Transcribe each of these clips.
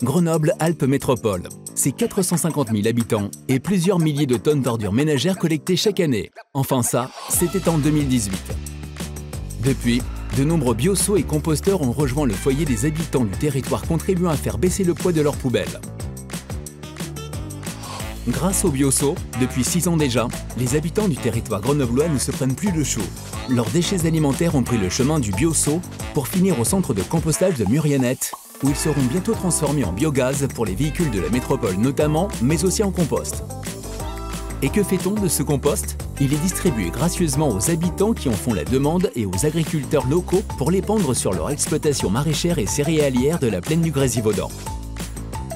Grenoble-Alpes Métropole. C'est 450 000 habitants et plusieurs milliers de tonnes d'ordures ménagères collectées chaque année. Enfin ça, c'était en 2018. Depuis, de nombreux bioseaux et composteurs ont rejoint le foyer des habitants du territoire, contribuant à faire baisser le poids de leurs poubelles. Grâce aux bioseaux, depuis 6 ans déjà, les habitants du territoire grenoblois ne se prennent plus le chou. Leurs déchets alimentaires ont pris le chemin du bioseau pour finir au centre de compostage de Murianette, où ils seront bientôt transformés en biogaz pour les véhicules de la métropole notamment, mais aussi en compost. Et que fait-on de ce compost? Il est distribué gracieusement aux habitants qui en font la demande et aux agriculteurs locaux pour l'épandre sur leur exploitation maraîchère et céréalière de la plaine du Grésivaudan.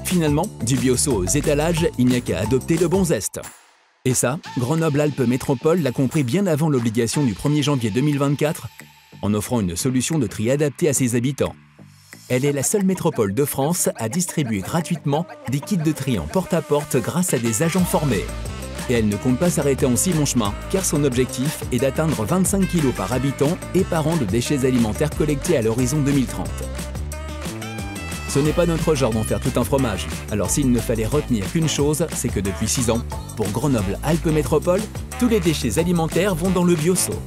Finalement, du bioseau aux étalages, il n'y a qu'à adopter le bon zeste. Et ça, Grenoble-Alpes Métropole l'a compris bien avant l'obligation du 1er janvier 2024, en offrant une solution de tri adaptée à ses habitants. Elle est la seule métropole de France à distribuer gratuitement des kits de tri en porte-à-porte grâce à des agents formés. Et elle ne compte pas s'arrêter en si bon chemin, car son objectif est d'atteindre 25 kg par habitant et par an de déchets alimentaires collectés à l'horizon 2030. Ce n'est pas notre genre d'en faire tout un fromage, alors s'il ne fallait retenir qu'une chose, c'est que depuis 6 ans, pour Grenoble-Alpes Métropole, tous les déchets alimentaires vont dans le bioseau.